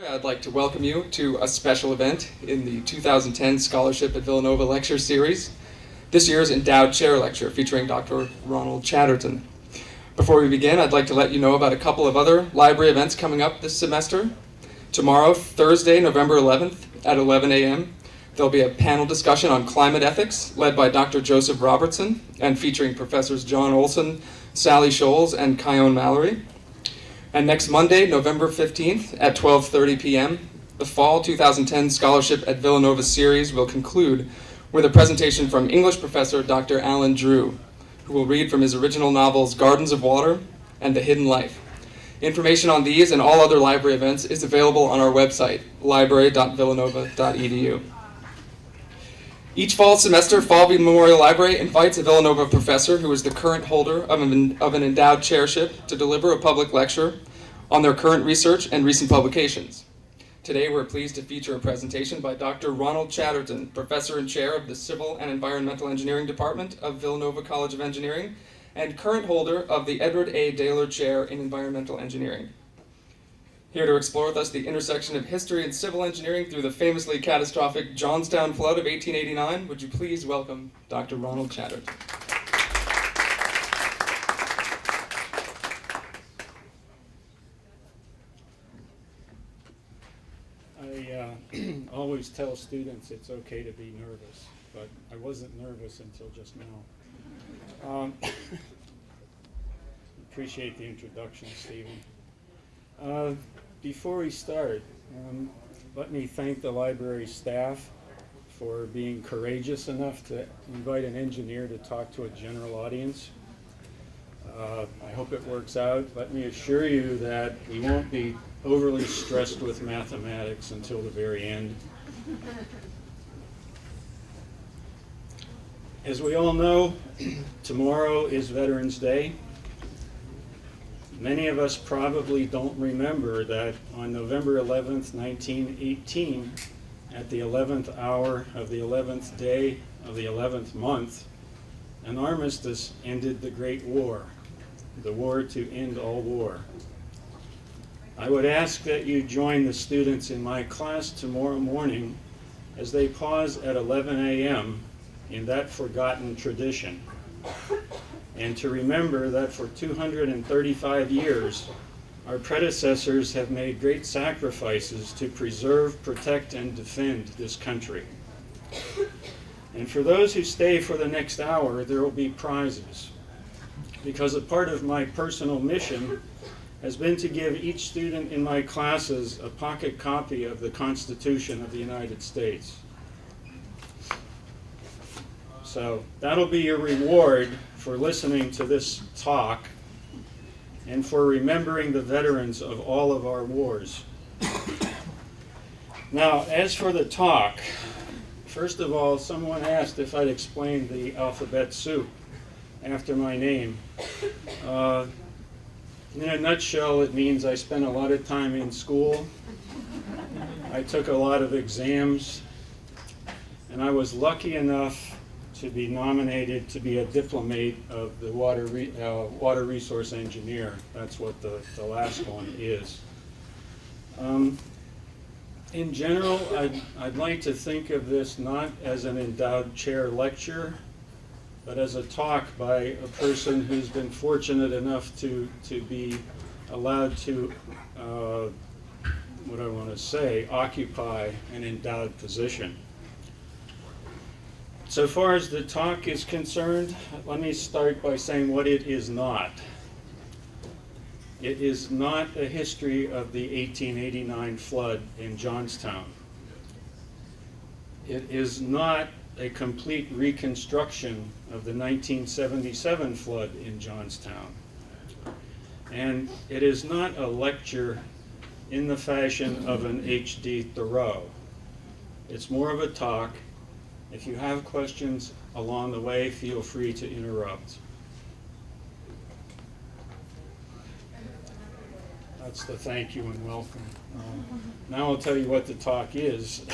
I'd like to welcome you to a special event in the 2010 Scholarship at Villanova Lecture Series, this year's Endowed Chair Lecture featuring Dr. Ronald Chadderton. Before we begin, I'd like to let you know about a couple of other library events coming up this semester. Tomorrow, Thursday, November 11th at 11 a.m., there'll be a panel discussion on climate ethics led by Dr. Joseph Robertson and featuring Professors John Olson, Sally Scholes, and Kyone Mallory. And next Monday, November 15th at 12:30 p.m., the Fall 2010 Scholarship at Villanova series will conclude with a presentation from English professor Dr. Alan Drew, who will read from his original novels Gardens of Water and The Hidden Life. Information on these and all other library events is available on our website, library.villanova.edu. Each fall semester, Fall Memorial Library invites a Villanova professor who is the current holder of an endowed chairship to deliver a public lecture on their current research and recent publications. Today, we're pleased to feature a presentation by Dr. Ronald Chadderton, Professor and Chair of the Civil and Environmental Engineering Department of Villanova College of Engineering and current holder of the Edward A. Daylor Chair in Environmental Engineering. Here to explore with us the intersection of history and civil engineering through the famously catastrophic Johnstown Flood of 1889, would you please welcome Dr. Ronald Chadderton. I always tell students it's okay to be nervous, but I wasn't nervous until just now. Appreciate the introduction, Stephen. Before we start, let me thank the library staff for being courageous enough to invite an engineer to talk to a general audience. I hope it works out. Let me assure you that we won't be overly stressed with mathematics until the very end. As we all know, tomorrow is Veterans Day. Many of us probably don't remember that on November 11th, 1918, at the 11th hour of the 11th day of the 11th month, an armistice ended the Great War, the war to end all war. I would ask that you join the students in my class tomorrow morning as they pause at 11 a.m. in that forgotten tradition, and to remember that for 235 years, our predecessors have made great sacrifices to preserve, protect, and defend this country. And for those who stay for the next hour, there will be prizes, because a part of my personal mission has been to give each student in my classes a pocket copy of the Constitution of the United States. So that'll be your reward for listening to this talk and for remembering the veterans of all of our wars. Now, as for the talk, first of all, someone asked if I'd explain the alphabet soup after my name. In a nutshell, it means I spent a lot of time in school. I took a lot of exams, and I was lucky enough to be nominated to be a diplomate of the water resource engineer. That's what the last one is. In general, I'd like to think of this not as an endowed chair lecture, but as a talk by a person who's been fortunate enough to be allowed to, occupy an endowed position. So far as the talk is concerned, let me start by saying what it is not. It is not a history of the 1889 flood in Johnstown. It is not a complete reconstruction of the 1977 flood in Johnstown. And it is not a lecture in the fashion of an H.D. Thoreau. It's more of a talk. If you have questions along the way, feel free to interrupt. That's the thank you and welcome. Now I'll tell you what the talk is.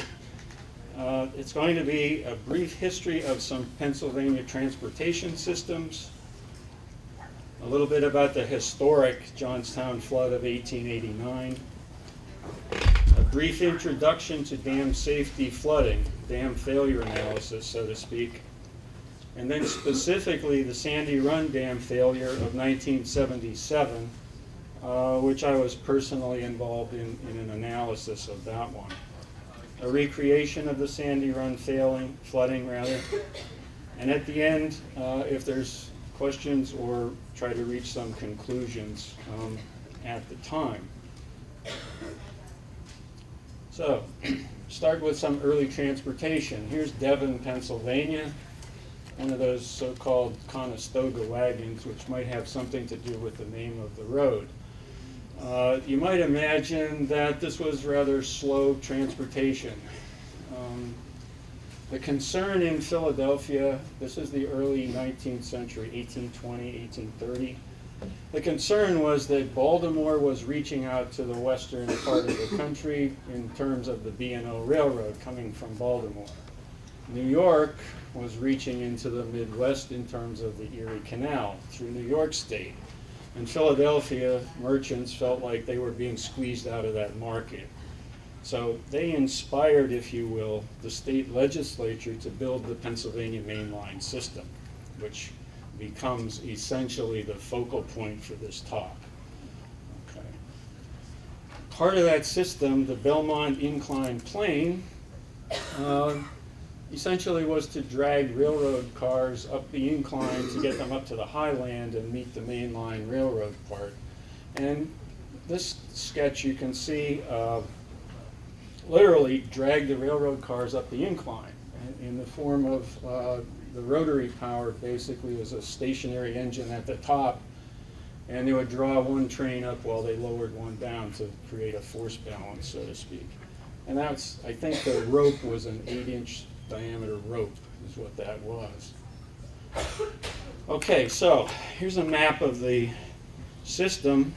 It's going to be a brief history of some Pennsylvania transportation systems, a little bit about the historic Johnstown Flood of 1889, a brief introduction to dam safety flooding, dam failure analysis, so to speak, and then specifically the Sandy Run Dam failure of 1977, which I was personally involved in an analysis of that one. A recreation of the Sandy Run flooding, and at the end, if there's questions or try to reach some conclusions at the time. So, start with some early transportation. Here's Devon, Pennsylvania, one of those so-called Conestoga wagons, which might have something to do with the name of the road. You might imagine that this was rather slow transportation. The concern in Philadelphia, this is the early 19th century, 1820, 1830. The concern was that Baltimore was reaching out to the western part of the country in terms of the B&O Railroad coming from Baltimore. New York was reaching into the Midwest in terms of the Erie Canal through New York State. And Philadelphia merchants felt like they were being squeezed out of that market. So they inspired, if you will, the state legislature to build the Pennsylvania Mainline system, which becomes essentially the focal point for this talk. Okay. Part of that system, the Belmont inclined plane, essentially was to drag railroad cars up the incline to get them up to the highland and meet the mainline railroad part. And this sketch you can see literally drag the railroad cars up the incline in the form of the rotary power basically was a stationary engine at the top, and they would draw one train up while they lowered one down to create a force balance, so to speak. And that's, I think the rope was an 8-inch diameter rope is what that was. Okay, so here's a map of the system.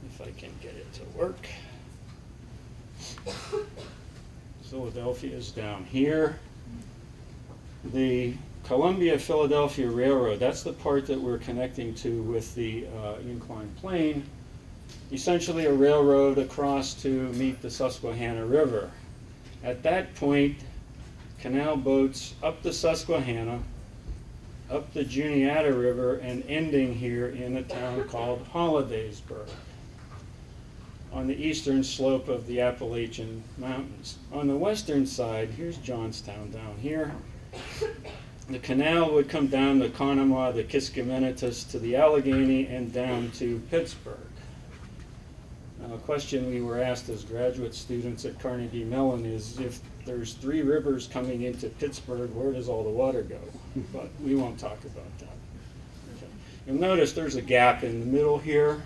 If I can get it to work. Philadelphia is down here. The Columbia-Philadelphia Railroad, that's the part that we're connecting to with the inclined plane. Essentially a railroad across to meet the Susquehanna River. At that point, canal boats up the Susquehanna, up the Juniata River, and ending here in a town called Hollidaysburg on the eastern slope of the Appalachian Mountains. On the western side, here's Johnstown down here. The canal would come down the Conemaugh, the Kiskiminetas to the Allegheny and down to Pittsburgh. Now, a question we were asked as graduate students at Carnegie Mellon is if there's 3 rivers coming into Pittsburgh, where does all the water go? But we won't talk about that. Okay. You'll notice there's a gap in the middle here.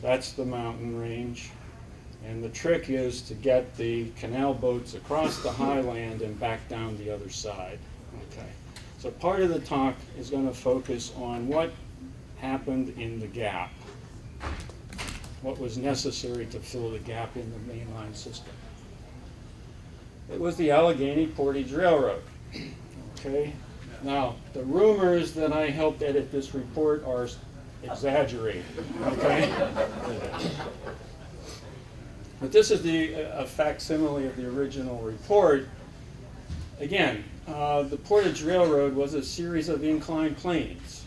That's the mountain range. And the trick is to get the canal boats across the highland and back down the other side. Okay. So part of the talk is going to focus on what happened in the gap. What was necessary to fill the gap in the mainline system. It was the Allegheny Portage Railroad. Okay. Now, the rumors that I helped edit this report are exaggerated. Okay. But this is a facsimile of the original report. Again, the Portage Railroad was a series of inclined planes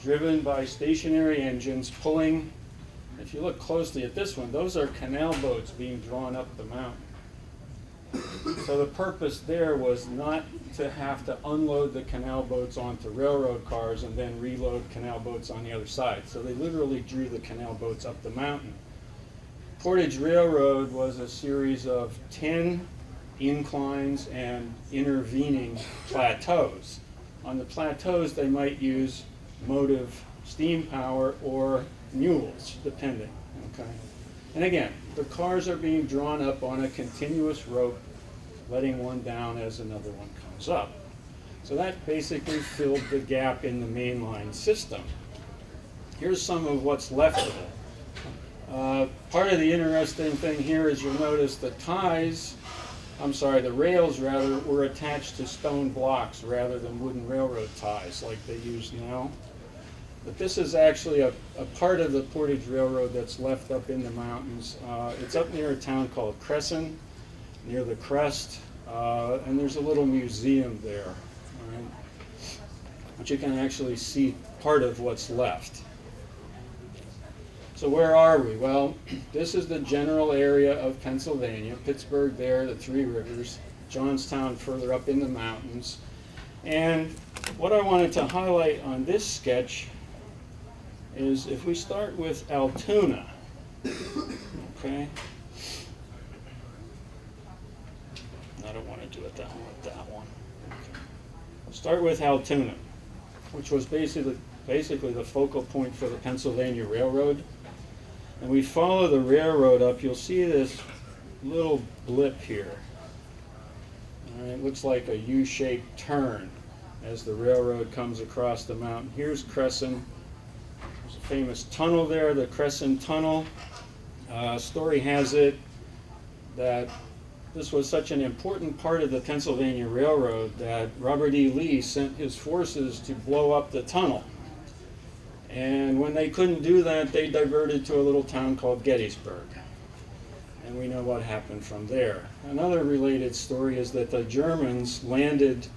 driven by stationary engines pulling. If you look closely at this one, those are canal boats being drawn up the mountain. So the purpose there was not to have to unload the canal boats onto railroad cars and then reload canal boats on the other side. So they literally drew the canal boats up the mountain. Portage Railroad was a series of 10 inclines and intervening plateaus. On the plateaus, they might use motive steam power or mules, depending. Okay. And again, the cars are being drawn up on a continuous rope, letting one down as another one comes up. So that basically filled the gap in the mainline system. Here's some of what's left of it. Part of the interesting thing here is you'll notice the rails rather, were attached to stone blocks rather than wooden railroad ties like they use now. But this is actually a part of the Portage Railroad that's left up in the mountains. It's up near a town called Crescent, near the crest, and there's a little museum there. All right? But you can actually see part of what's left. So where are we? Well, this is the general area of Pennsylvania. Pittsburgh there, the Three Rivers, Johnstown further up in the mountains. And what I wanted to highlight on this sketch is if we start with Altoona, okay? I don't want to do it that one with that one. Okay. Start with Altoona, which was basically the focal point for the Pennsylvania Railroad. And we follow the railroad up, you'll see this little blip here. All right, it looks like a U-shaped turn as the railroad comes across the mountain. Here's Crescent. There's a famous tunnel there, the Crescent Tunnel. Story has it that this was such an important part of the Pennsylvania Railroad that Robert E. Lee sent his forces to blow up the tunnel. And when they couldn't do that, they diverted to a little town called Gettysburg. And we know what happened from there. Another related story is that the Germans landed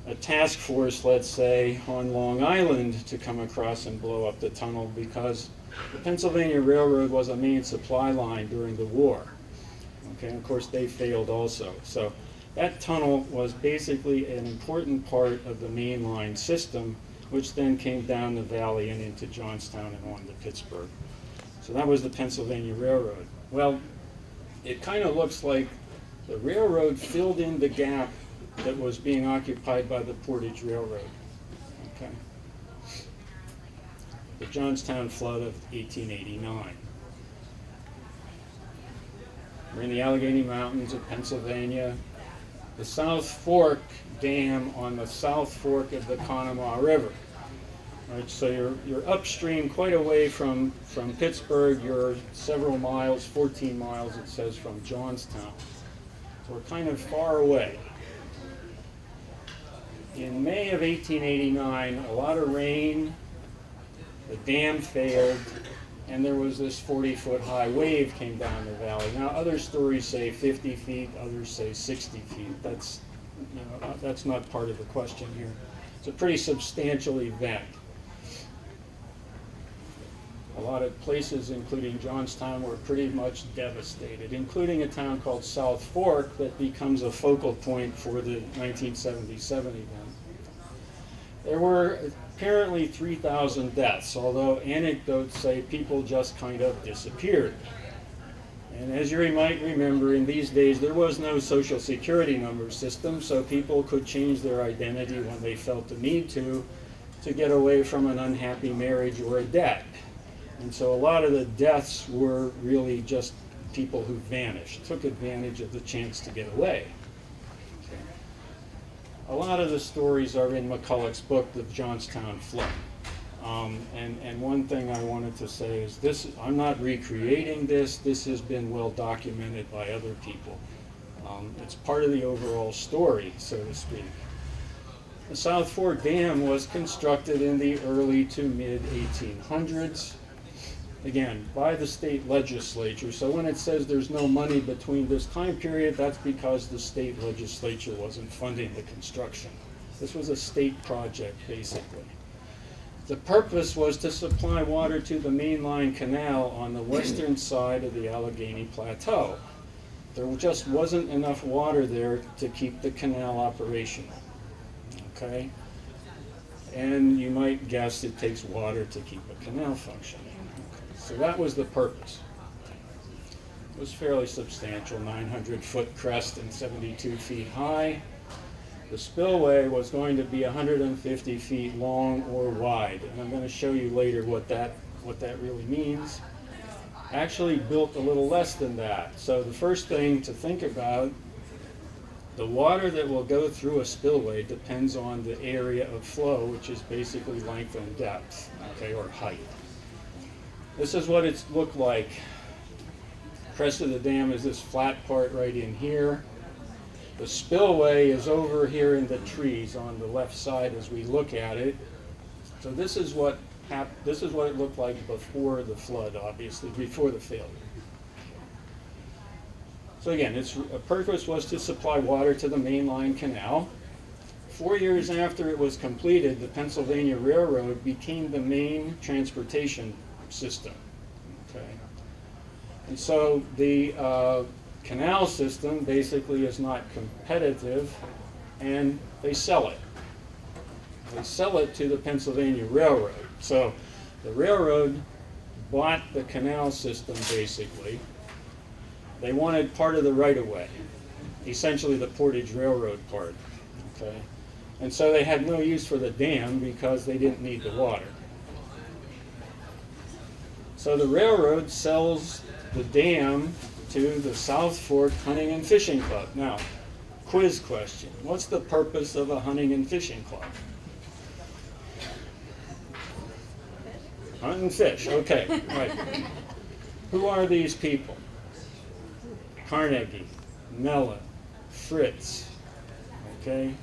a task force, let's say, on Long Island to come across and blow up the tunnel because the Pennsylvania Railroad was a main supply line during the war. Okay, and of course they failed also. So that tunnel was basically an important part of the Mainline system, which then came down the valley and into Johnstown and on to Pittsburgh. So that was the Pennsylvania Railroad. Well, it kind of looks like the railroad filled in the gap that was being occupied by the Portage Railroad. Okay. The Johnstown Flood of 1889. We're in the Allegheny Mountains of Pennsylvania. The South Fork Dam on the South Fork of the Conemaugh River. Right, so you're upstream quite away from Pittsburgh. You're several miles, 14 miles it says, from Johnstown. So we're kind of far away. In May of 1889, a lot of rain, the dam failed, and there was this 40-foot high wave came down the valley. Now other stories say 50 feet, others say 60 feet. That's not part of the question here. It's a pretty substantial event. A lot of places, including Johnstown, were pretty much devastated, including a town called South Fork that becomes a focal point for the 1977 event. There were apparently 3,000 deaths, although anecdotes say people just kind of disappeared. And as you might remember, in these days there was no social security number system, so people could change their identity when they felt the need to get away from an unhappy marriage or a debt. And so a lot of the deaths were really just people who vanished, took advantage of the chance to get away. A lot of the stories are in McCulloch's book, The Johnstown Flood. And one thing I wanted to say is this, I'm not recreating this. This has been well documented by other people. It's part of the overall story, so to speak. The South Fork Dam was constructed in the early to mid 1800s. Again, by the state legislature. So when it says there's no money between this time period, that's because the state legislature wasn't funding the construction. This was a state project, basically. The purpose was to supply water to the Mainline Canal on the western side of the Allegheny Plateau. There just wasn't enough water there to keep the canal operational. Okay? And you might guess it takes water to keep a canal functioning. So that was the purpose. It was fairly substantial, 900-foot crest and 72 feet high. The spillway was going to be 150 feet long or wide, and I'm going to show you later what that really means. Actually built a little less than that. So the first thing to think about, the water that will go through a spillway depends on the area of flow, which is basically length and depth, okay, or height. This is what it's looked like. Crest of the dam is this flat part right in here. The spillway is over here in the trees on the left side as we look at it. So this is what this is what it looked like before the flood, obviously, before the failure. So again, its purpose was to supply water to the Mainline Canal. 4 years after it was completed, the Pennsylvania Railroad became the main transportation system. Okay. And so the canal system basically is not competitive, and they sell it. They sell it to the Pennsylvania Railroad. So the railroad bought the canal system basically. They wanted part of the right-of-way, essentially the Portage Railroad part. Okay? And so they had no use for the dam because they didn't need the water. So the railroad sells the dam to the South Fork Hunting and Fishing Club. Now, quiz question. What's the purpose of a hunting and fishing club? Hunt and fish, okay, right. Who are these people? Carnegie, Mellon, Fritz, okay,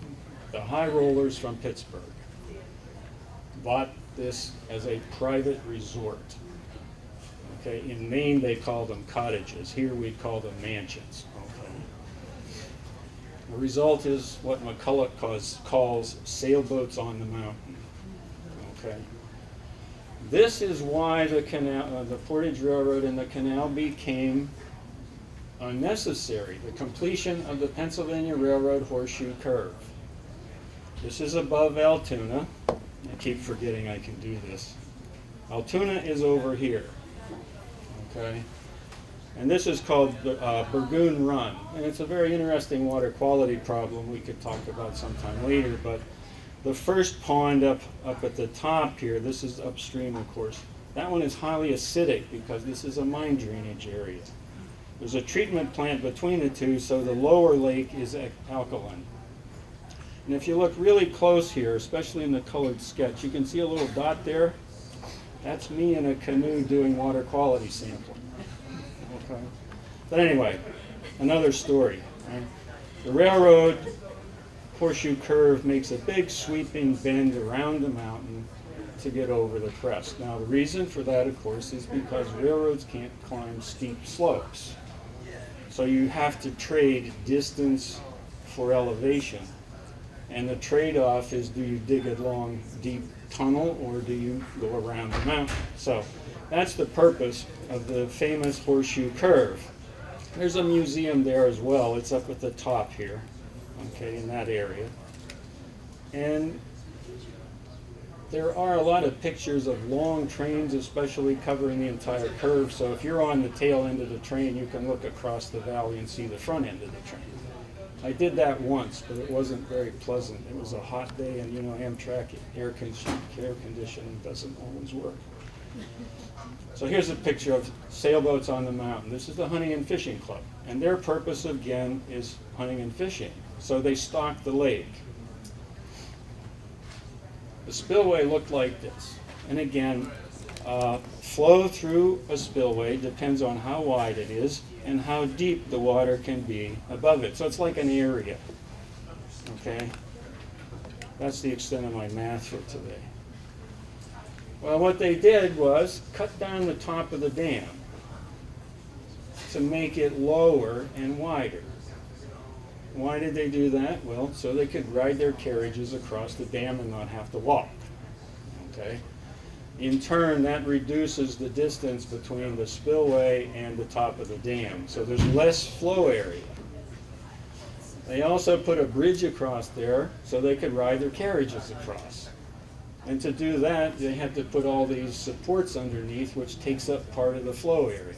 the high rollers from Pittsburgh bought this as a private resort. Okay, in Maine they call them cottages. Here we'd call them mansions. Okay. The result is what McCulloch calls sailboats on the mountain. Okay. This is why the canal, the Portage Railroad and the canal became unnecessary. The completion of the Pennsylvania Railroad Horseshoe Curve. This is above Altoona. I keep forgetting I can do this. Altoona is over here. Okay, and this is called Burgoon Run, and it's a very interesting water quality problem we could talk about sometime later. But the first pond up at the top here, this is upstream, of course. That one is highly acidic because this is a mine drainage area. There's a treatment plant between the two, so the lower lake is alkaline. And if you look really close here, especially in the colored sketch, you can see a little dot there. That's me in a canoe doing water quality sampling. Okay. But anyway, another story. Right? The railroad Horseshoe Curve makes a big sweeping bend around the mountain to get over the crest. Now the reason for that, of course, is because railroads can't climb steep slopes. So you have to trade distance for elevation. And the trade-off is, do you dig a long, deep tunnel or do you go around the mountain? So that's the purpose of the famous Horseshoe Curve. There's a museum there as well. It's up at the top here, okay, in that area. And there are a lot of pictures of long trains, especially covering the entire curve. So if you're on the tail end of the train, you can look across the valley and see the front end of the train. I did that once, but it wasn't very pleasant. It was a hot day, and you know, Amtrak air conditioning doesn't always work. So here's a picture of sailboats on the mountain. This is the Hunting and Fishing Club, and their purpose again is hunting and fishing. So they stock the lake. The spillway looked like this, and again, flow through a spillway depends on how wide it is and how deep the water can be above it. So it's like an area, okay? That's the extent of my math for today. Well, what they did was cut down the top of the dam to make it lower and wider. Why did they do that? Well, so they could ride their carriages across the dam and not have to walk, okay? In turn, that reduces the distance between the spillway and the top of the dam, so there's less flow area. They also put a bridge across there so they could ride their carriages across. And to do that, they had to put all these supports underneath, which takes up part of the flow area.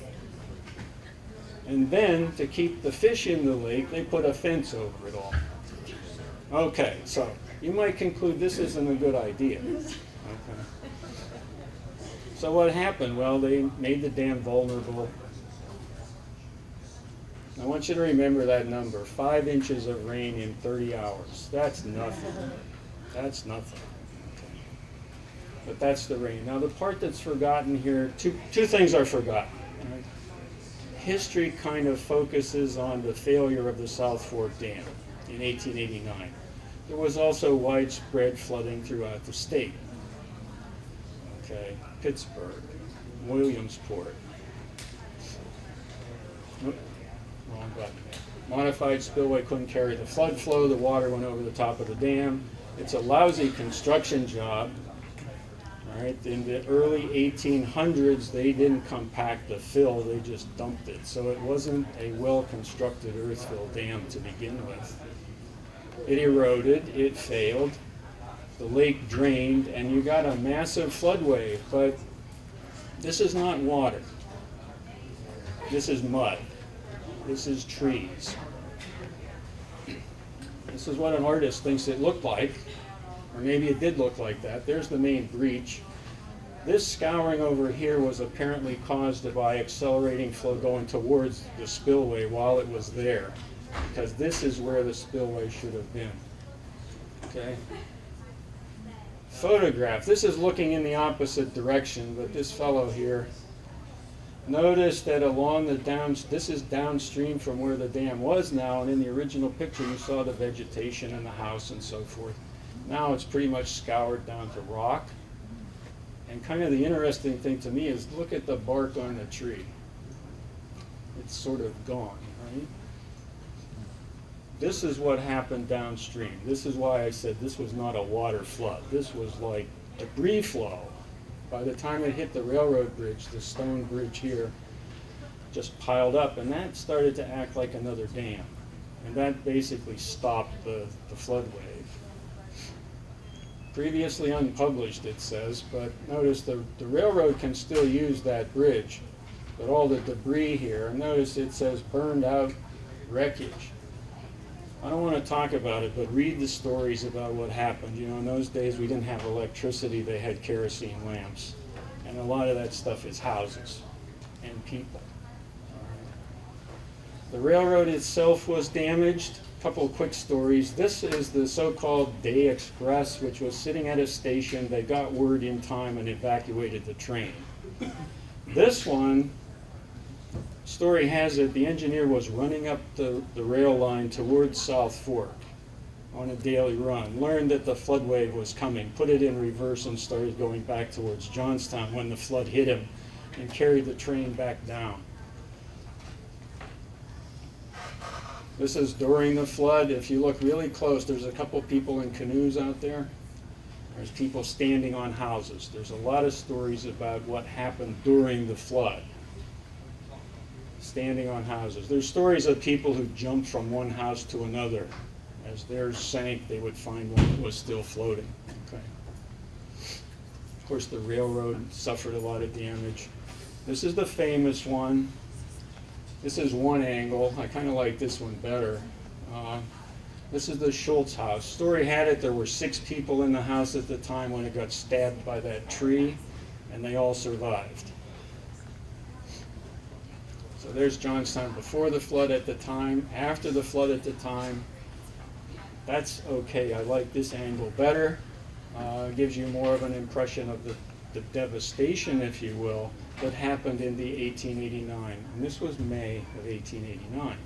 And then, to keep the fish in the lake, they put a fence over it all. Okay, so you might conclude this isn't a good idea. Okay. So what happened? Well, they made the dam vulnerable. I want you to remember that number, 5 inches of rain in 30 hours. That's nothing. That's nothing. Okay. But that's the rain. Now the part that's forgotten here, two things are forgotten. Right? History kind of focuses on the failure of the South Fork Dam in 1889. There was also widespread flooding throughout the state. Okay, Pittsburgh, Williamsport. Oop, wrong button. Modified spillway couldn't carry the flood flow. The water went over the top of the dam. It's a lousy construction job. All right, in the early 1800s, they didn't compact the fill, they just dumped it. So it wasn't a well-constructed earth-fill dam to begin with. It eroded, it failed, the lake drained, and you got a massive flood wave. But this is not water. This is mud. This is trees. This is what an artist thinks it looked like. Or maybe it did look like that. There's the main breach. This scouring over here was apparently caused by accelerating flow going towards the spillway while it was there, because this is where the spillway should have been. Okay. Photograph. This is looking in the opposite direction, but this fellow here, notice that along the this is downstream from where the dam was now, and in the original picture you saw the vegetation and the house and so forth. Now it's pretty much scoured down to rock. And kind of the interesting thing to me is look at the bark on the tree. It's sort of gone, right? This is what happened downstream. This is why I said this was not a water flood. This was like debris flow. By the time it hit the railroad bridge, the stone bridge here just piled up, and that started to act like another dam. And that basically stopped the flood wave. Previously unpublished, it says, but notice the railroad can still use that bridge, but all the debris here, and notice it says burned out wreckage. I don't want to talk about it, but read the stories about what happened. You know, in those days we didn't have electricity, they had kerosene lamps, and a lot of that stuff is houses and people. The railroad itself was damaged. Couple of quick stories. This is the so-called Day Express, which was sitting at a station. They got word in time and evacuated the train. This one, story has it, the engineer was running up the rail line towards South Fork on a daily run, learned that the flood wave was coming, put it in reverse and started going back towards Johnstown when the flood hit him and carried the train back down. This is during the flood. If you look really close, there's a couple people in canoes out there. There's people standing on houses. There's a lot of stories about what happened during the flood. Standing on houses. There's stories of people who jumped from one house to another. As theirs sank, they would find one that was still floating. Okay. Of course, the railroad suffered a lot of damage. This is the famous one. This is one angle. I kind of like this one better. This is the Schultz house. Story had it there were 6 people in the house at the time when it got stabbed by that tree, and they all survived. So there's Johnstown before the flood at the time, after the flood at the time. That's okay. I like this angle better. Gives you more of an impression of the devastation, if you will, that happened in the 1889. And this was May of 1889.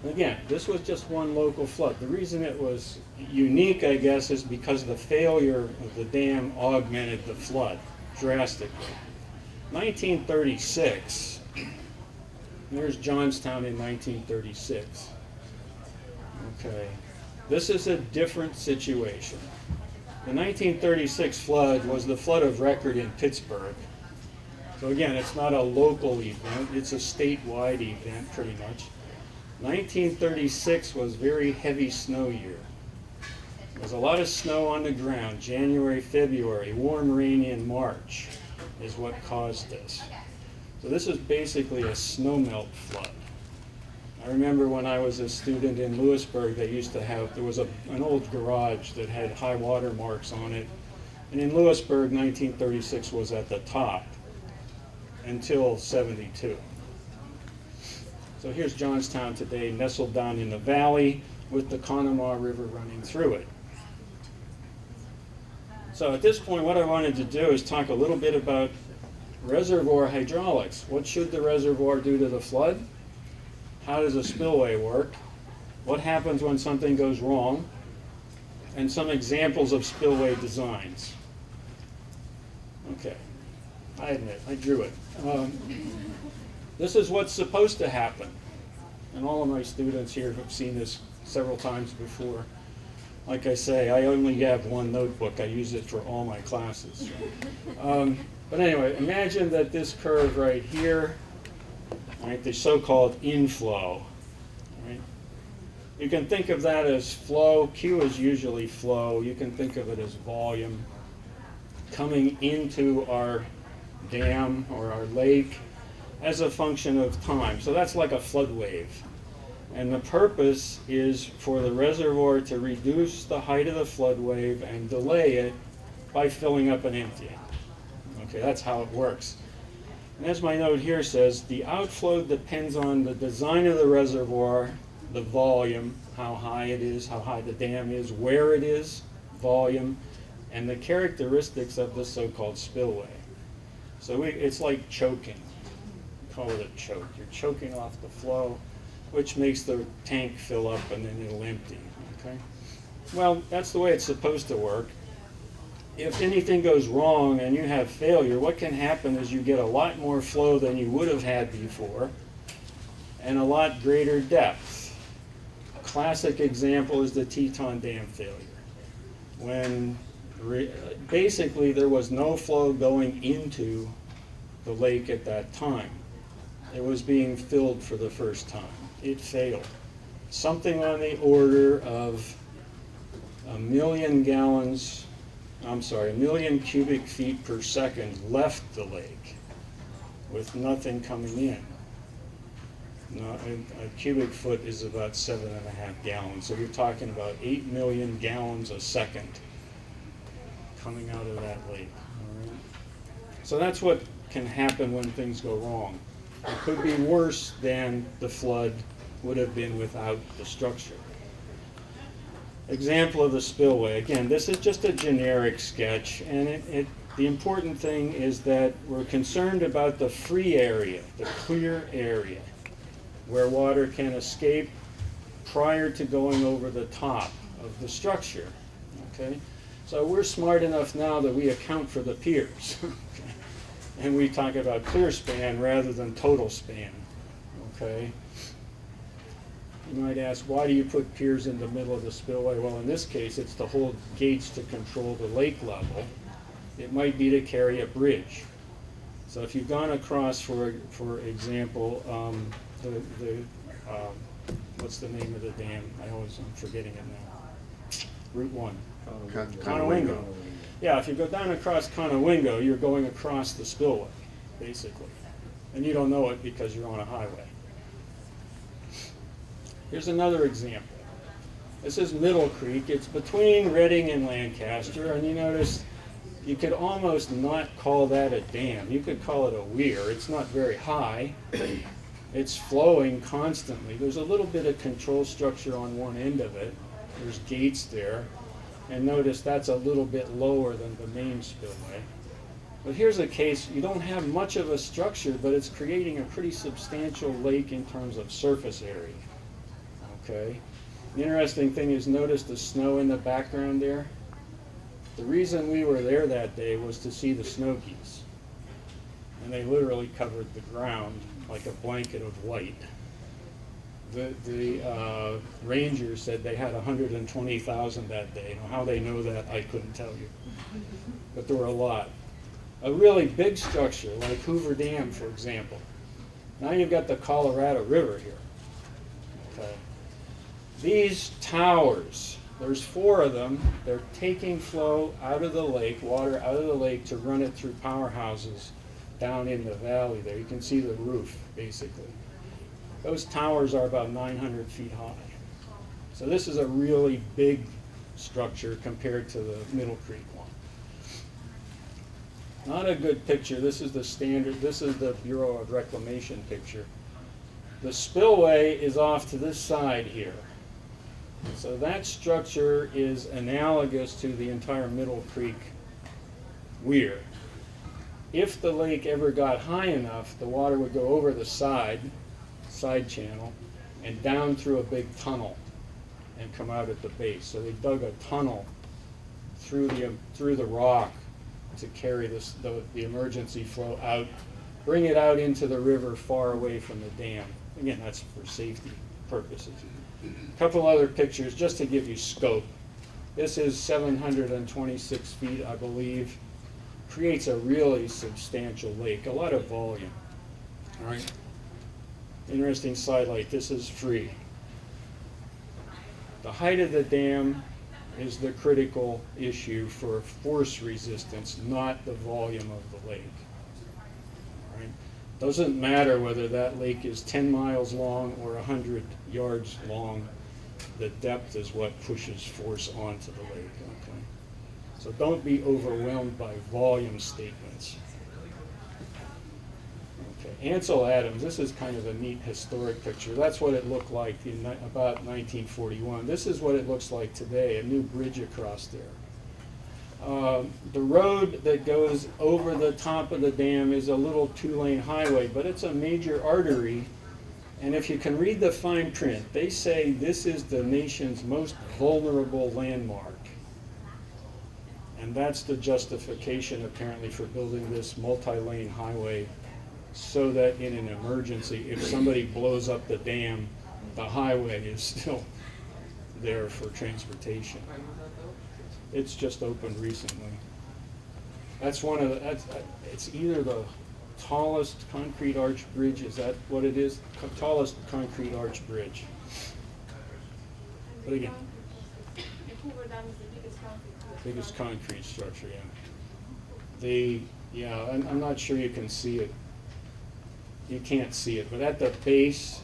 Again, this was just one local flood. The reason it was unique, I guess, is because the failure of the dam augmented the flood drastically. 1936, there's Johnstown in 1936. Okay, this is a different situation. The 1936 flood was the flood of record in Pittsburgh. So again, it's not a local event, it's a statewide event pretty much. 1936 was very heavy snow year. There was a lot of snow on the ground, January, February, warm rain in March is what caused this. So this is basically a snowmelt flood. I remember when I was a student in Lewisburg, they used to have, there was an old garage that had high water marks on it. And in Lewisburg, 1936 was at the top until 72. So here's Johnstown today, nestled down in the valley with the Conemaugh River running through it. So at this point, what I wanted to do is talk a little bit about reservoir hydraulics. What should the reservoir do to the flood? How does a spillway work? What happens when something goes wrong? And some examples of spillway designs. Okay, I admit, I drew it. This is what's supposed to happen. And all of my students here have seen this several times before. Like I say, I only have one notebook. I use it for all my classes. But anyway, imagine that this curve right here, right, the so-called inflow, right? You can think of that as flow. Q is usually flow. You can think of it as volume coming into our dam or our lake as a function of time. So that's like a flood wave. And the purpose is for the reservoir to reduce the height of the flood wave and delay it by filling up and emptying. Okay, that's how it works. And as my note here says, the outflow depends on the design of the reservoir, the volume, how high it is, how high the dam is, where it is, volume, and the characteristics of the so-called spillway. So it's like choking. We call it a choke. You're choking off the flow, which makes the tank fill up and then it'll empty. Okay? Well, that's the way it's supposed to work. If anything goes wrong and you have failure, what can happen is you get a lot more flow than you would have had before and a lot greater depth. A classic example is the Teton Dam Failure, when basically there was no flow going into the lake at that time. It was being filled for the first time. It failed. Something on the order of a million cubic feet per second left the lake with nothing coming in. Now, a cubic foot is about 7.5 gallons, so you're talking about 8 million gallons a second coming out of that lake. All right? So that's what can happen when things go wrong. It could be worse than the flood would have been without the structure. Example of the spillway. Again, this is just a generic sketch, and the important thing is that we're concerned about the free area, the clear area, where water can escape prior to going over the top of the structure. Okay? So we're smart enough now that we account for the piers. Okay? And we talk about clear span rather than total span. Okay? You might ask, why do you put piers in the middle of the spillway? Well, in this case, it's to hold gates to control the lake level. It might be to carry a bridge. So if you've gone across, for example, what's the name of the dam? I'm forgetting it now. Route 1. Conowingo. Yeah, if you go down across Conowingo, you're going across the spillway, basically. And you don't know it because you're on a highway. Here's another example. This is Middle Creek. It's between Reading and Lancaster, and you notice you could almost not call that a dam. You could call it a weir. It's not very high. It's flowing constantly. There's a little bit of control structure on one end of it. There's gates there. And notice that's a little bit lower than the main spillway. But here's a case, you don't have much of a structure, but it's creating a pretty substantial lake in terms of surface area. Okay. The interesting thing is, notice the snow in the background there. The reason we were there that day was to see the snow geese. And they literally covered the ground like a blanket of white. The rangers said they had 120,000 that day. Now, how they know that, I couldn't tell you. But there were a lot. A really big structure, like Hoover Dam, for example. Now you've got the Colorado River here. Okay. These towers, there's 4 of them. They're taking flow out of the lake, water out of the lake, to run it through powerhouses down in the valley there. You can see the roof, basically. Those towers are about 900 feet high. So this is a really big structure compared to the Middle Creek one. Not a good picture. This is the standard, this is the Bureau of Reclamation picture. The spillway is off to this side here. So that structure is analogous to the entire Middle Creek weir. If the lake ever got high enough, the water would go over the side channel and down through a big tunnel and come out at the base. So they dug a tunnel through the rock to carry the emergency flow out, bring it out into the river far away from the dam. Again, that's for safety purposes. A couple other pictures just to give you scope. This is 726 feet, I believe. Creates a really substantial lake, a lot of volume. All right. Interesting sidelight, this is free. The height of the dam is the critical issue for force resistance, not the volume of the lake. All right. Doesn't matter whether that lake is 10 miles long or 100 yards long. The depth is what pushes force onto the lake. Okay. So don't be overwhelmed by volume statements. Okay. Ansel Adams, this is kind of a neat historic picture. That's what it looked like in about 1941. This is what it looks like today, a new bridge across there. The road that goes over the top of the dam is a little two-lane highway, but it's a major artery. And if you can read the fine print, they say this is the nation's most vulnerable landmark. And that's the justification, apparently, for building this multi-lane highway so that in an emergency, if somebody blows up the dam, the highway is still there for transportation. It's just opened recently. That's one of the, it's either the tallest concrete arch bridge, is that what it is? Tallest concrete arch bridge. But again, biggest concrete structure, yeah. I'm not sure you can see it. You can't see it, but at the base,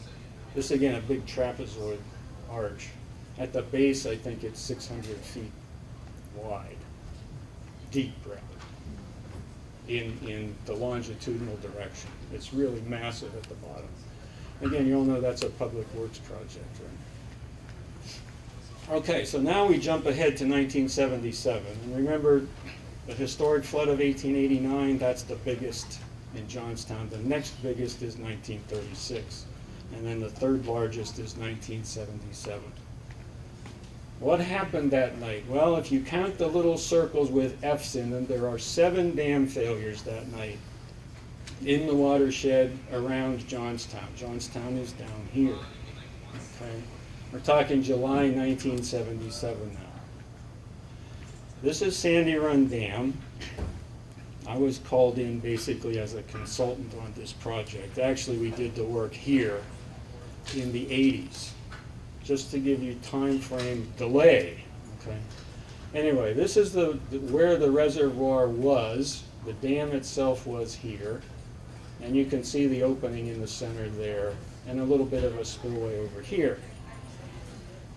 this again, a big trapezoid arch. At the base, I think it's 600 feet wide, deep rather, in the longitudinal direction. It's really massive at the bottom. Again, you all know that's a public works project, right? Okay, so now we jump ahead to 1977. And remember, the historic flood of 1889, that's the biggest in Johnstown. The next biggest is 1936. And then the third largest is 1977. What happened that night? Well, if you count the little circles with F's in them, there are 7 dam failures that night in the watershed around Johnstown. Johnstown is down here. Okay? We're talking July 1977 now. This is Sandy Run Dam. I was called in basically as a consultant on this project. Actually, we did the work here in the 80s, just to give you time frame delay. Okay. Anyway, this is where the reservoir was. The dam itself was here, and you can see the opening in the center there, and a little bit of a spillway over here.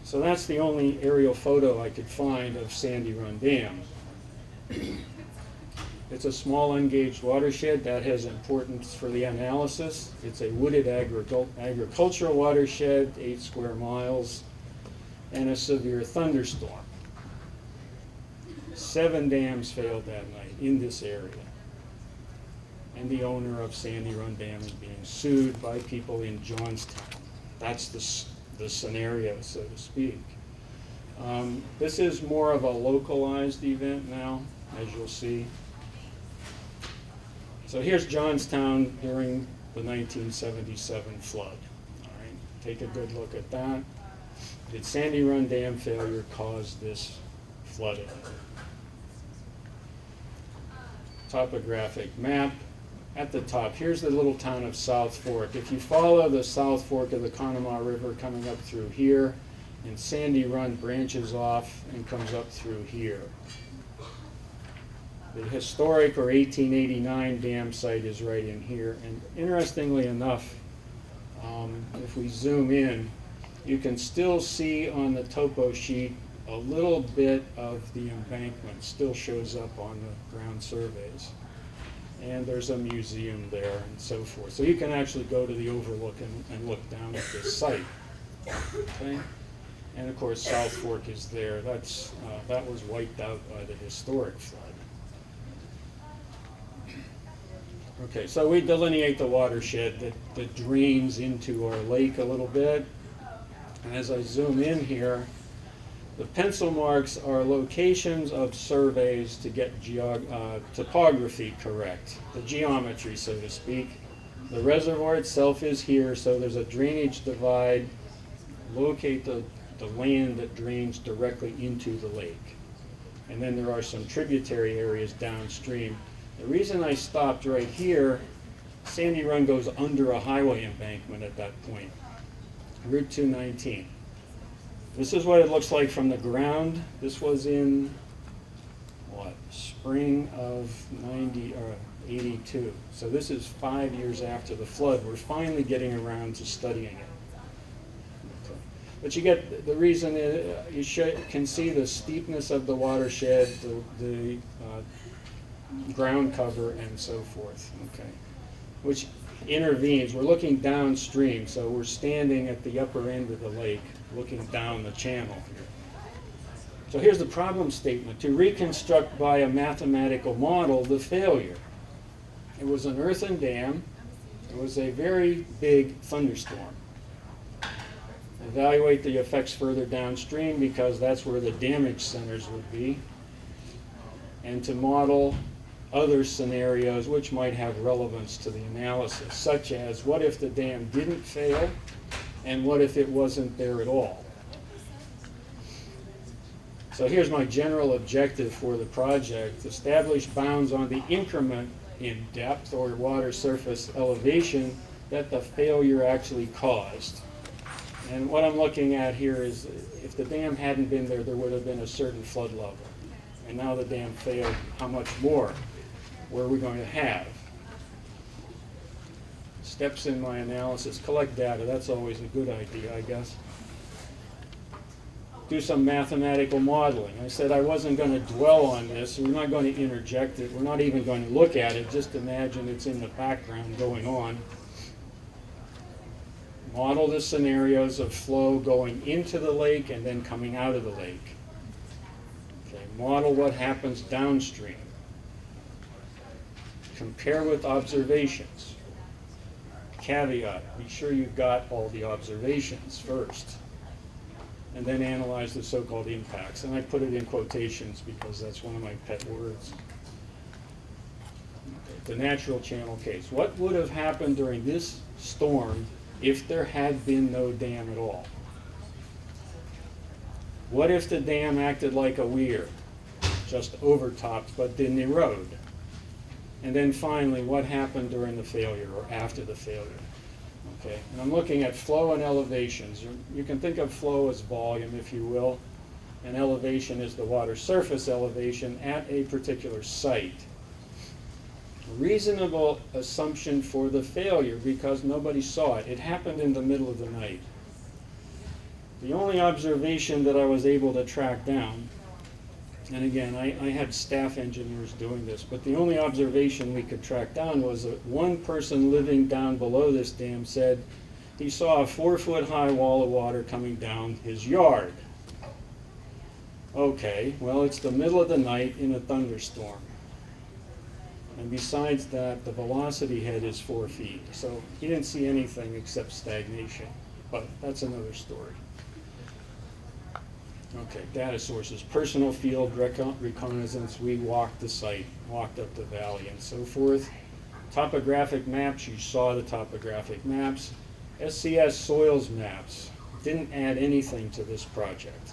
So that's the only aerial photo I could find of Sandy Run Dam. It's a small ungauged watershed. That has importance for the analysis. It's a wooded agricultural watershed, 8 square miles, and a severe thunderstorm. 7 dams failed that night in this area. And the owner of Sandy Run Dam is being sued by people in Johnstown. That's the scenario, so to speak. This is more of a localized event now, as you'll see. So here's Johnstown during the 1977 flood. All right, take a good look at that. Did Sandy Run Dam failure cause this flooding? Topographic map. At the top, here's the little town of South Fork. If you follow the South Fork of the Conemaugh River coming up through here, and Sandy Run branches off and comes up through here. The historic or 1889 dam site is right in here. And interestingly enough, if we zoom in, you can still see on the topo sheet a little bit of the embankment still shows up on the ground surveys. And there's a museum there and so forth. So you can actually go to the overlook and look down at this site. Okay? And of course, South Fork is there. That was wiped out by the historic flood. Okay, so we delineate the watershed that drains into our lake a little bit. And as I zoom in here, The pencil marks are locations of surveys to get topography correct, the geometry, so to speak. The reservoir itself is here, so there's a drainage divide. Locate the land that drains directly into the lake. And then there are some tributary areas downstream. The reason I stopped right here, Sandy Run goes under a highway embankment at that point, Route 219. This is what it looks like from the ground. This was in, what, spring of 82. So this is 5 years after the flood. We're finally getting around to studying it. Okay. But you get, the reason is, you can see the steepness of the watershed, the ground cover, and so forth, okay, which intervenes. We're looking downstream, so we're standing at the upper end of the lake, looking down the channel here. So here's the problem statement. To reconstruct by a mathematical model the failure. It was an earthen dam. It was a very big thunderstorm. Evaluate the effects further downstream because that's where the damage centers would be. And to model other scenarios which might have relevance to the analysis, such as what if the dam didn't fail and what if it wasn't there at all. So here's my general objective for the project. Establish bounds on the increment in depth or water surface elevation that the failure actually caused. And what I'm looking at here is if the dam hadn't been there, there would have been a certain flood level. And now the dam failed, how much more were we going to have? Steps in my analysis, collect data, that's always a good idea, I guess. Do some mathematical modeling. I said I wasn't going to dwell on this, we're not going to interject it, we're not even going to look at it, just imagine it's in the background going on. Model the scenarios of flow going into the lake and then coming out of the lake. Okay, model what happens downstream. Compare with observations. Caveat, be sure you've got all the observations first. And then analyze the so-called impacts. And I put it in quotations because that's one of my pet words. Okay, the natural channel case. What would have happened during this storm if there had been no dam at all? What if the dam acted like a weir, just overtopped but didn't erode? And then finally, what happened during the failure or after the failure? Okay, and I'm looking at flow and elevations. You can think of flow as volume, if you will, and elevation is the water surface elevation at a particular site. Reasonable assumption for the failure because nobody saw it. It happened in the middle of the night. The only observation that I was able to track down, and again, I had staff engineers doing this, but the only observation we could track down was that one person living down below this dam said he saw a 4-foot high wall of water coming down his yard. Okay, well, it's the middle of the night in a thunderstorm. And besides that, the velocity head is 4 feet. So he didn't see anything except stagnation, but that's another story. Okay, data sources, personal field reconnaissance, we walked the site, walked up the valley and so forth. Topographic maps, you saw the topographic maps. SCS soils maps, didn't add anything to this project.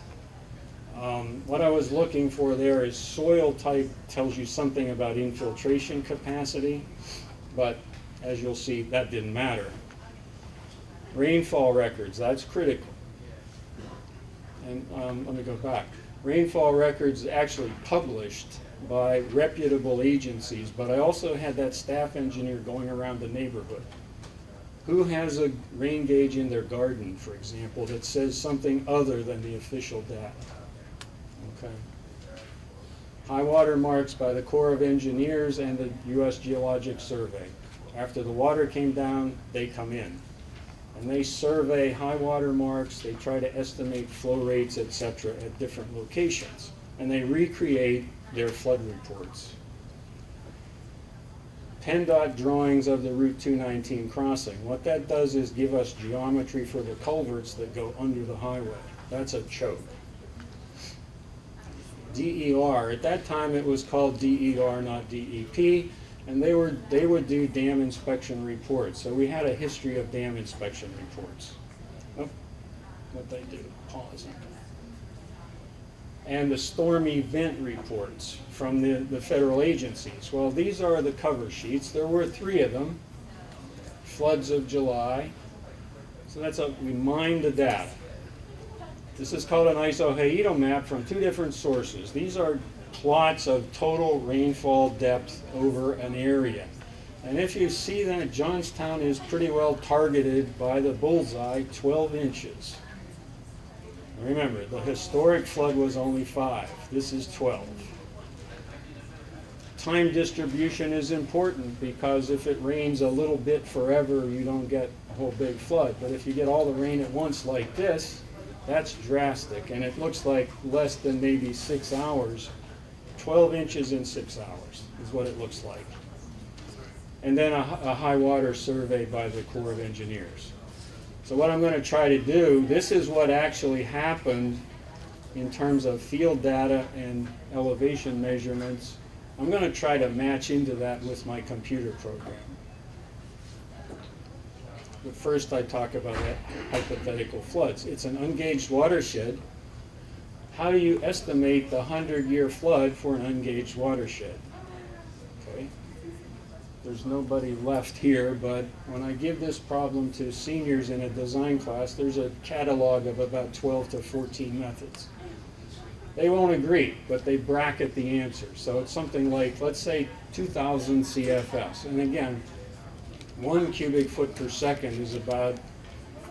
What I was looking for there is soil type tells you something about infiltration capacity, but as you'll see, that didn't matter. Rainfall records, that's critical. And let me go back. Rainfall records actually published by reputable agencies, but I also had that staff engineer going around the neighborhood. Who has a rain gauge in their garden, for example, that says something other than the official data? Okay. High water marks by the Corps of Engineers and the U.S. Geologic Survey. After the water came down, they come in. And they survey high water marks, they try to estimate flow rates, etc. at different locations. And they recreate their flood reports. PennDOT drawings of the Route 219 crossing. What that does is give us geometry for the culverts that go under the highway. That's a choke. DER. At that time it was called DER, not DEP, and they would do dam inspection reports. So we had a history of dam inspection reports. Oh, what they do, pause. And the storm event reports from the federal agencies. Well, these are the cover sheets. There were 3 of them. Floods of July. So we mined the data. This is called an isohydraulic map from 2 different sources. These are plots of total rainfall depth over an area. And if you see that Johnstown is pretty well targeted by the bullseye, 12 inches. Remember, the historic flood was only 5. This is 12. Time distribution is important because if it rains a little bit forever, you don't get a whole big flood. But if you get all the rain at once like this, that's drastic. And it looks like less than maybe 6 hours. 12 inches in 6 hours is what it looks like. And then a high water survey by the Corps of Engineers. So what I'm going to try to do, this is what actually happened in terms of field data and elevation measurements. I'm going to try to match into that with my computer program. But first I talk about hypothetical floods. It's an ungauged watershed. How do you estimate the 100-year flood for an ungauged watershed? Okay. There's nobody left here, but when I give this problem to seniors in a design class, there's a catalog of about 12 to 14 methods. They won't agree, but they bracket the answer. So it's something like, let's say 2,000 CFS. And again, 1 cubic foot per second is about,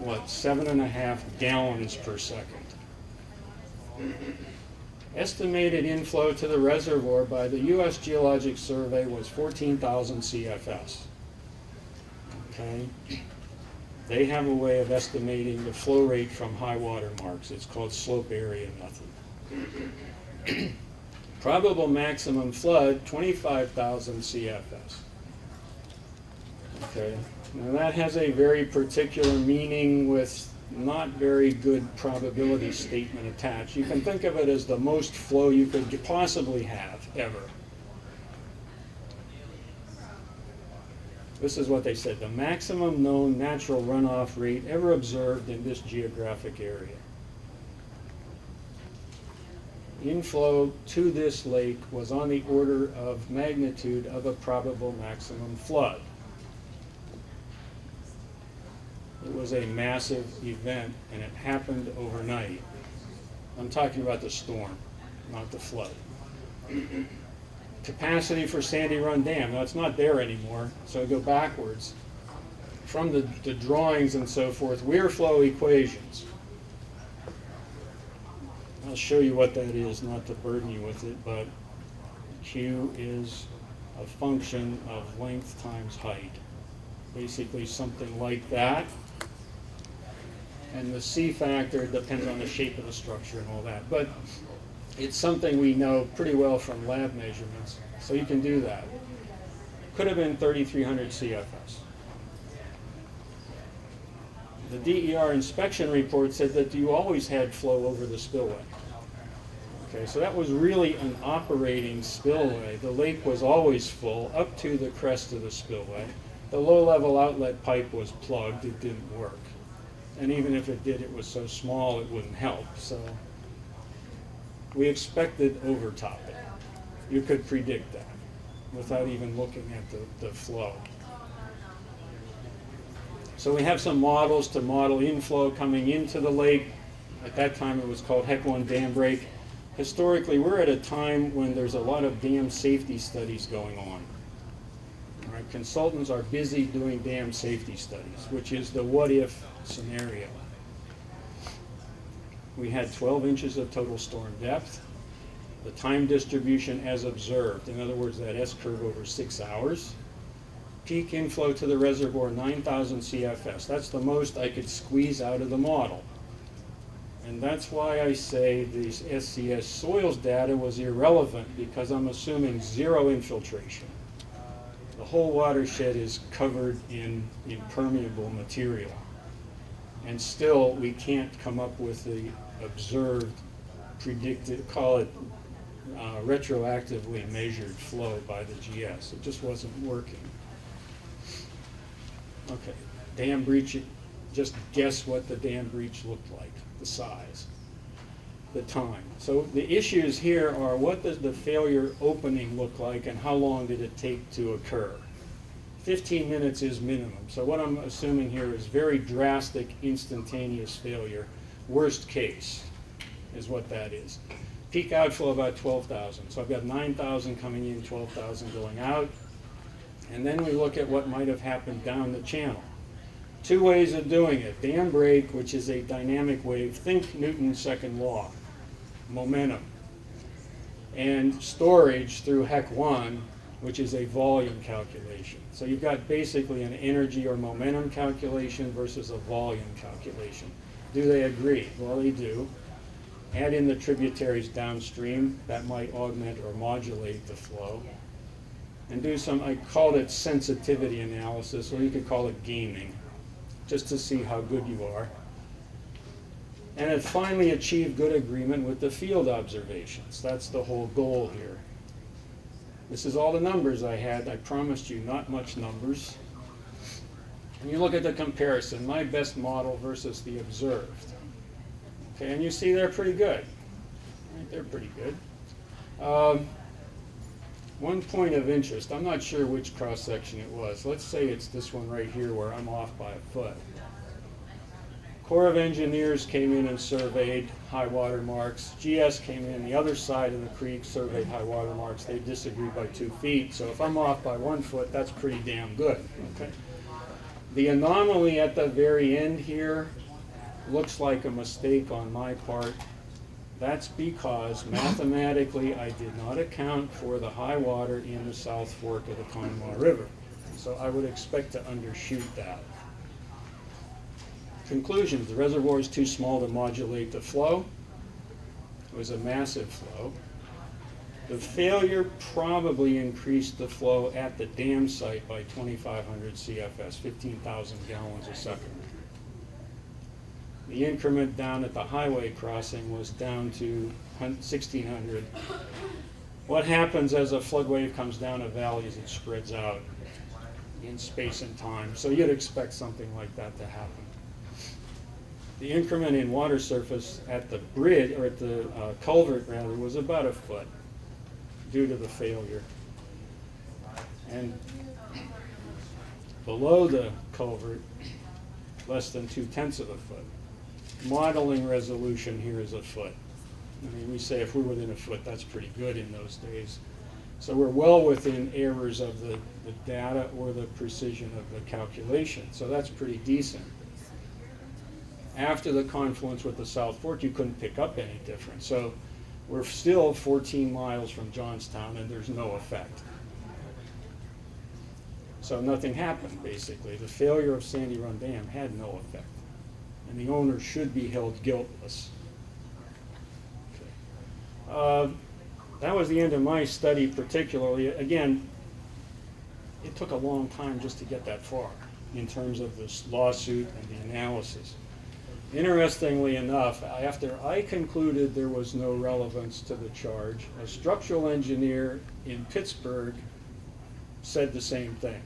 7.5 gallons per second. Estimated inflow to the reservoir by the U.S. Geologic Survey was 14,000 CFS. Okay? They have a way of estimating the flow rate from high water marks. It's called slope area method. Probable maximum flood, 25,000 CFS. Okay? Now that has a very particular meaning with not very good probability statement attached. You can think of it as the most flow you could possibly have, ever. This is what they said, the maximum known natural runoff rate ever observed in this geographic area. Inflow to this lake was on the order of magnitude of a probable maximum flood. It was a massive event, and it happened overnight. I'm talking about the storm, not the flood. Capacity for Sandy Run Dam. Now, it's not there anymore, so I go backwards. From the drawings and so forth, weir flow equations. I'll show you what that is, not to burden you with it, but Q is a function of length times height. Basically something like that. And the C factor depends on the shape of the structure and all that. But it's something we know pretty well from lab measurements, so you can do that. Could have been 3,300 CFS. The DER inspection report said that you always had flow over the spillway. Okay, so that was really an operating spillway. The lake was always full up to the crest of the spillway. The low-level outlet pipe was plugged. It didn't work. And even if it did, it was so small it wouldn't help. So we expected overtopping. You could predict that without even looking at the flow. So we have some models to model inflow coming into the lake. At that time it was called HEC 1 dam break. Historically, we're at a time when there's a lot of dam safety studies going on. All right, consultants are busy doing dam safety studies, which is the what-if scenario. We had 12 inches of total storm depth. The time distribution as observed, in other words, that S-curve over 6 hours. Peak inflow to the reservoir, 9,000 CFS. That's the most I could squeeze out of the model. And that's why I say these SCS soils data was irrelevant, because I'm assuming zero infiltration. The whole watershed is covered in impermeable material. And still, we can't come up with the observed, predicted, call it retroactively measured flow by the GS. It just wasn't working. Okay, dam breach, just guess what the dam breach looked like, the size, the time. So the issues here are, what does the failure opening look like and how long did it take to occur? 15 minutes is minimum. So what I'm assuming here is very drastic, instantaneous failure. Worst case is what that is. Peak outflow about 12,000. So I've got 9,000 coming in, 12,000 going out. And then we look at what might have happened down the channel. Two ways of doing it. Dam break, which is a dynamic wave. Think Newton's second law, momentum. And storage through HEC1, which is a volume calculation. So you've got basically an energy or momentum calculation versus a volume calculation. Do they agree? Well, they do. Add in the tributaries downstream. That might augment or modulate the flow. And do some, I called it sensitivity analysis, or you could call it gaming, just to see how good you are. And it finally achieved good agreement with the field observations. That's the whole goal here. This is all the numbers I had. I promised you not much numbers. And you look at the comparison, my best model versus the observed. Okay, and you see they're pretty good. Right, they're pretty good. One point of interest, I'm not sure which cross-section it was. Let's say it's this one right here where I'm off by a foot. Corps of Engineers came in and surveyed high water marks. GS came in the other side of the creek, surveyed high water marks. They disagreed by 2 feet. So if I'm off by 1 foot, that's pretty damn good. Okay. The anomaly at the very end here looks like a mistake on my part. That's because mathematically I did not account for the high water in the South Fork of the Conemaugh River. So I would expect to undershoot that. Conclusions: the reservoir is too small to modulate the flow. It was a massive flow. The failure probably increased the flow at the dam site by 2,500 CFS, 15,000 gallons a second. The increment down at the highway crossing was down to 1,600. What happens as a flood wave comes down a valley is it spreads out in space and time. So you'd expect something like that to happen. The increment in water surface at the bridge, or at the culvert rather, was about a foot due to the failure. And below the culvert, less than 2/10 of a foot. Modeling resolution here is a foot. I mean, we say if we're within a foot, that's pretty good in those days. So we're well within errors of the data or the precision of the calculation. So that's pretty decent. After the confluence with the South Fork, you couldn't pick up any difference. So we're still 14 miles from Johnstown and there's no effect. So nothing happened, basically. The failure of Sandy Run Dam had no effect. And the owner should be held guiltless. Okay. That was the end of my study particularly. Again, it took a long time just to get that far in terms of this lawsuit and the analysis. Interestingly enough, after I concluded there was no relevance to the charge, a structural engineer in Pittsburgh said the same thing.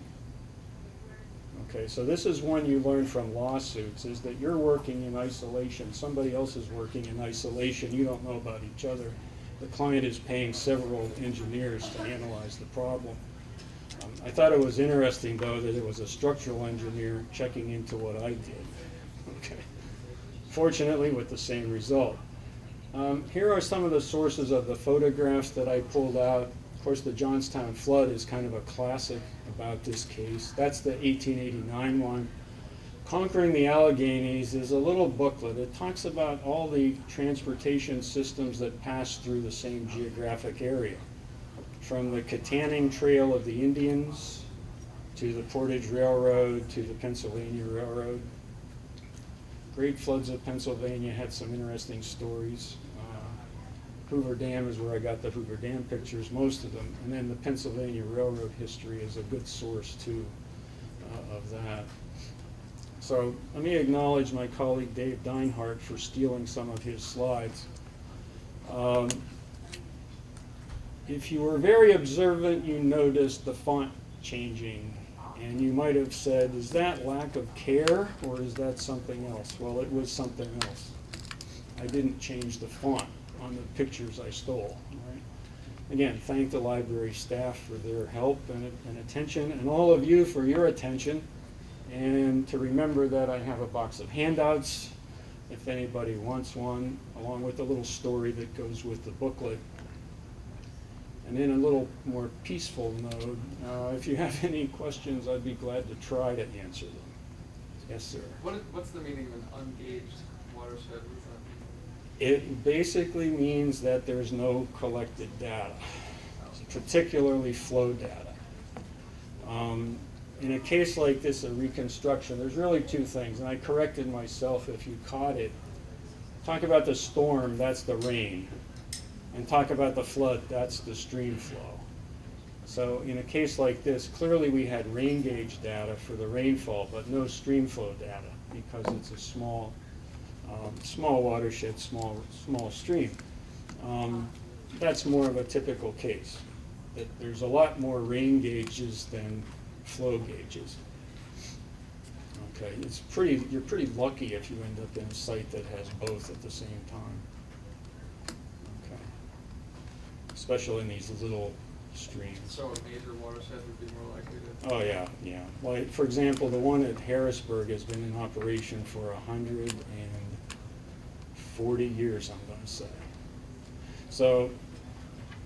Okay, so this is one you learn from lawsuits, is that you're working in isolation. Somebody else is working in isolation. You don't know about each other. The client is paying several engineers to analyze the problem. I thought it was interesting, though, that it was a structural engineer checking into what I did. Okay. Fortunately, with the same result. Here are some of the sources of the photographs that I pulled out. Of course, the Johnstown Flood is kind of a classic about this case. That's the 1889 one. Conquering the Alleghenies is a little booklet. It talks about all the transportation systems that pass through the same geographic area. From the Teton Trail of the Indians to the Portage Railroad to the Pennsylvania Railroad. Great Floods of Pennsylvania had some interesting stories. Hoover Dam is where I got the Hoover Dam pictures, most of them. And then the Pennsylvania Railroad history is a good source, too, of that. So let me acknowledge my colleague Dave Deinhardt for stealing some of his slides. If you were very observant, you noticed the font changing, and you might have said, is that lack of care or is that something else? Well, it was something else. I didn't change the font on the pictures I stole. All right? Again, thank the library staff for their help and attention, and all of you for your attention. And to remember that I have a box of handouts if anybody wants one, along with a little story that goes with the booklet. And in a little more peaceful mode, if you have any questions, I'd be glad to try to answer them. Yes, sir. What's the meaning of an ungauged watershed? What does that mean? It basically means that there's no collected data, particularly flow data. In a case like this, a reconstruction, there's really two things, and I corrected myself if you caught it. Talk about the storm, that's the rain. And talk about the flood, that's the stream flow. So in a case like this, clearly we had rain gauge data for the rainfall, but no stream flow data because it's a small watershed, small stream. That's more of a typical case. That there's a lot more rain gauges than flow gauges. Okay, you're pretty lucky if you end up in a site that has both at the same time. Especially in these little streams. So a major watershed would be more likely to... Oh, yeah, yeah. Like, for example, the one at Harrisburg has been in operation for 140 years, I'm going to say. So,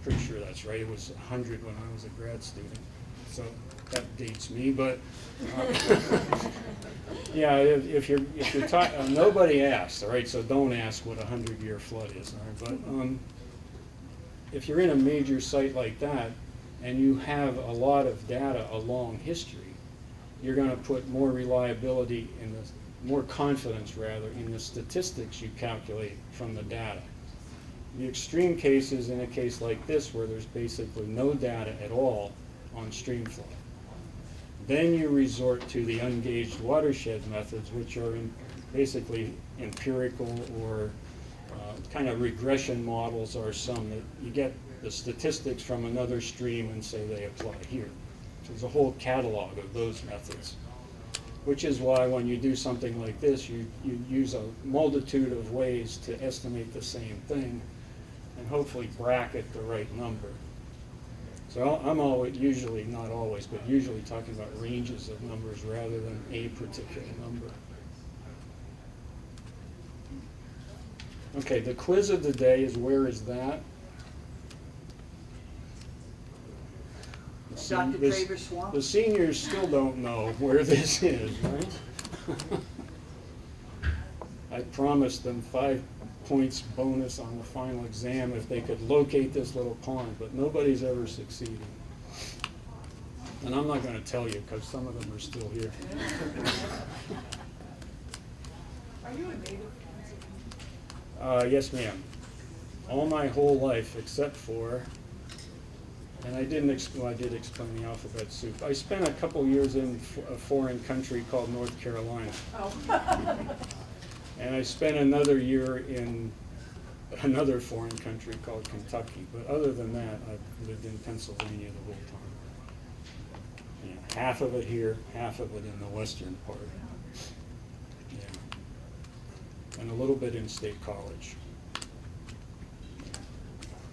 pretty sure that's right. It was 100 when I was a grad student. So, that dates me, but... yeah, if you're talking... nobody asked, all right? So don't ask what a 100-year flood is, all right? But... if you're in a major site like that and you have a lot of data, a long history, you're going to put more reliability more confidence rather in the statistics you calculate from the data. The extreme cases in a case like this where there's basically no data at all on stream flow. Then you resort to the ungauged watershed methods, which are basically empirical or kind of regression models are some that you get the statistics from another stream and say they apply here. So there's a whole catalog of those methods, which is why when you do something like this, you use a multitude of ways to estimate the same thing and hopefully bracket the right number. So I'm usually, not always, but usually talking about ranges of numbers rather than a particular number. Okay, the quiz of the day is where is that? Dr. Traver Swamp? The seniors still don't know where this is, right? I promised them 5 points bonus on the final exam if they could locate this little pond, but nobody's ever succeeded. And I'm not going to tell you because some of them are still here. Are you a native? Yes, ma'am. All my whole life, except for, and I did explain the alphabet soup. I spent a couple years in a foreign country called North Carolina. Oh. And I spent another year in another foreign country called Kentucky. But other than that, I've lived in Pennsylvania the whole time. Yeah, half of it here, half of it in the western part. And a little bit in State College.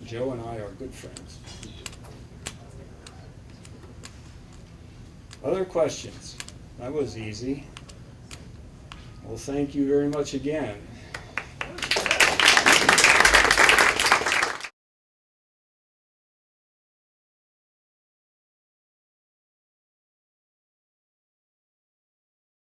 Joe and I are good friends. Other questions? That was easy. Well, thank you very much again.